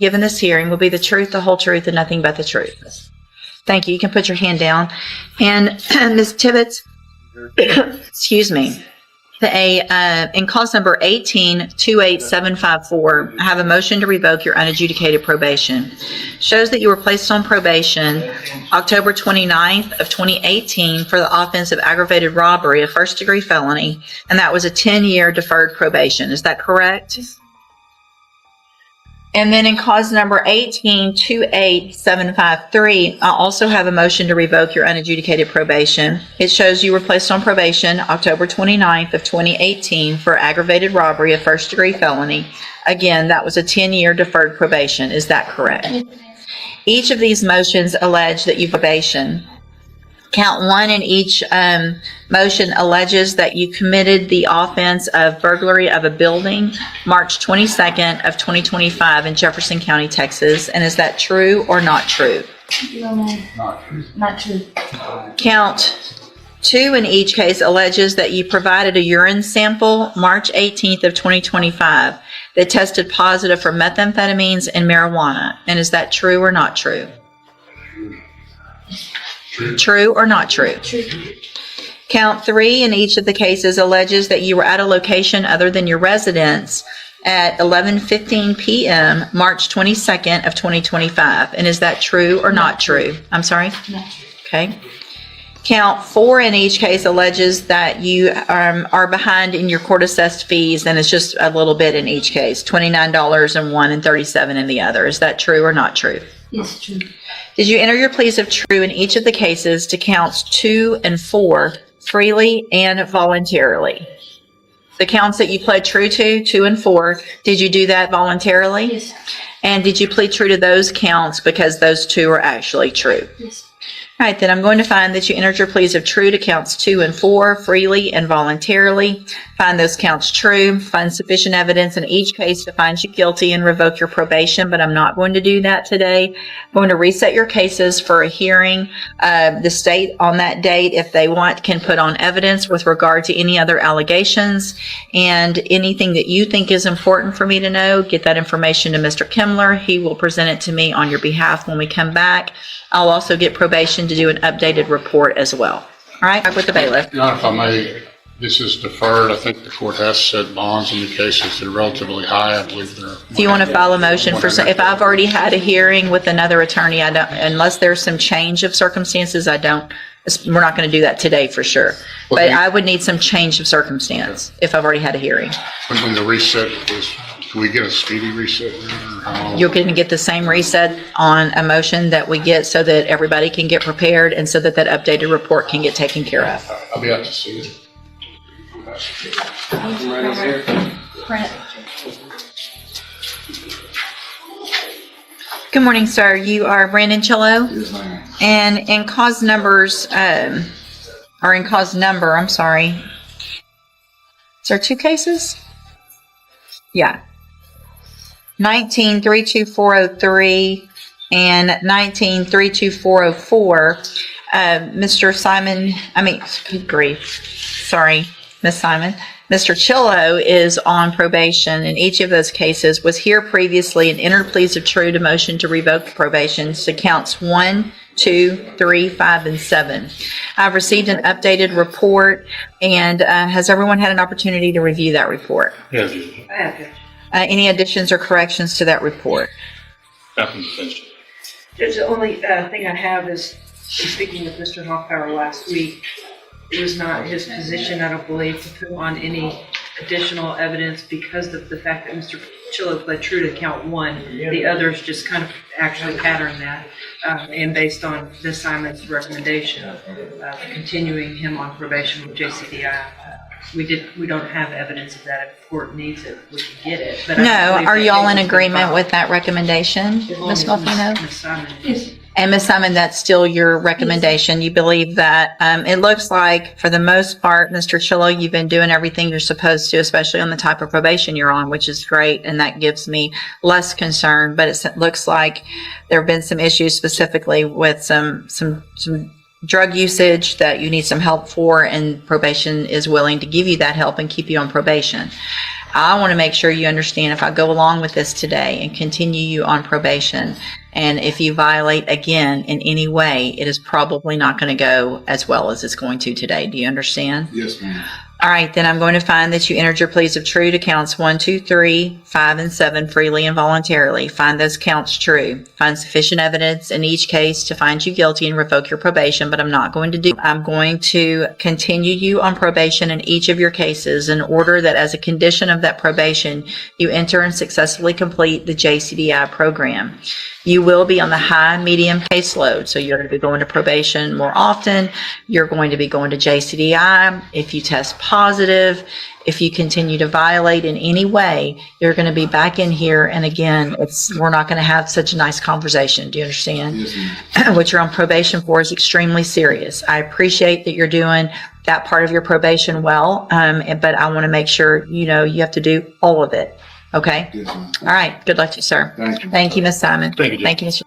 given this hearing will be the truth, the whole truth, and nothing but the truth. Thank you. You can put your hand down. And Ms. Tibbetts, excuse me, in cause number 18-28754, I have a motion to revoke your unadjudicated probation. Shows that you were placed on probation October 29th of 2018 for the offense of aggravated robbery, a first-degree felony, and that was a 10-year deferred probation. Is that correct? And then in cause number 18-28753, I also have a motion to revoke your unadjudicated probation. It shows you were placed on probation October 29th of 2018 for aggravated robbery, a first-degree felony. Again, that was a 10-year deferred probation. Is that correct? Each of these motions allege that you probation. Count one in each motion alleges that you committed the offense of burglary of a building March 22nd of 2025 in Jefferson County, Texas. And is that true or not true? No, ma'am. Not true. Count two in each case alleges that you provided a urine sample March 18th of 2025 that tested positive for methamphetamines and marijuana. And is that true or not true? True or not true? True. Count three in each of the cases alleges that you were at a location other than your residence at 11:15 p.m. March 22nd of 2025. And is that true or not true? I'm sorry? Not true. Okay. Count four in each case alleges that you are behind in your court-assessed fees, and it's just a little bit in each case, $29 in one and $37 in the other. Is that true or not true? Yes, true. Did you enter your pleas of true in each of the cases to counts 2 and 4 freely and voluntarily? The counts that you pled true to, 2 and 4, did you do that voluntarily? Yes. And did you plead true to those counts because those two are actually true? Yes. All right, then I'm going to find that you entered your pleas of true to counts 2 and 4 freely and voluntarily. Find those counts true, find sufficient evidence in each case to find you guilty and revoke your probation, but I'm not going to do that today. I'm going to reset your cases for a hearing. The state on that date, if they want, can put on evidence with regard to any other allegations, and anything that you think is important for me to know, get that information to Mr. Kimler. He will present it to me on your behalf when we come back. I'll also get probation to do an updated report as well. All right, back with the bailiff. Your Honor, if I may, this is deferred. I think the court has set bonds in the cases that are relatively high. I believe they're. Do you want to file a motion for, if I've already had a hearing with another attorney, I don't, unless there's some change of circumstances, we're not going to do that today for sure. But I would need some change of circumstance if I've already had a hearing. When the reset is, can we get a speedy reset? Or how long? You're going to get the same reset on a motion that we get so that everybody can get prepared and so that that updated report can get taken care of. I'll be out to see it. Print. Good morning, sir. You are Brandon Chillo? Yes, ma'am. And in cause numbers, I'm sorry. Is there two cases? Yeah. 19-32403 and 19-32404. Mr. Simon, good grief. Sorry, Miss Simon. Mr. Chillo is on probation in each of those cases, was here previously and entered pleas of true to motion to revoke probation to counts 1, 2, 3, 5, and 7. I've received an updated report, and has everyone had an opportunity to review that report? Yes. Any additions or corrections to that report? Nothing to finish. Judge, the only thing I have is, in speaking with Mr. Hoffbauer last week, it was not his position, I don't believe, to put on any additional evidence because of the fact that Mr. Chillo pled true to count 1. The others just kind of actually patterned that, and based on Ms. Simon's recommendation, continuing him on probation with JCDI. We don't have evidence of that. If the court needs it, we can get it. But No, are y'all in agreement with that recommendation, Ms. Malfino? Ms. Simon is. And Ms. Simon, that's still your recommendation? You believe that, it looks like for the most part, Mr. Chillo, you've been doing everything you're supposed to, especially on the type of probation you're on, which is great. And that gives me less concern, but it looks like there have been some issues specifically with some drug usage that you need some help for, and probation is willing to give you that help and keep you on probation. I want to make sure you understand if I go along with this today and continue you on probation, and if you violate again in any way, it is probably not going to go as well as it's going to today. Do you understand? Yes, ma'am. All right, then I'm going to find that you entered your pleas of true to counts 1, 2, 3, 5, and 7 freely and voluntarily. Find those counts true. Find sufficient evidence in each case to find you guilty and revoke your probation, but I'm not going to do. I'm going to continue you on probation in each of your cases in order that as a condition of that probation, you enter and successfully complete the JCDI program. You will be on the high medium caseload, so you're going to be going to probation more often. You're going to be going to JCDI. If you test positive, if you continue to violate in any way, you're going to be back in here. And again, we're not going to have such a nice conversation. Do you understand? Yes, ma'am. What you're on probation for is extremely serious. I appreciate that you're doing that part of your probation well, but I want to make sure you have to do all of it. Okay? Yes, ma'am. All right. Good luck to you, sir. Thank you. Thank you, Ms. Simon. Thank you, Judge. Thank you, Mr.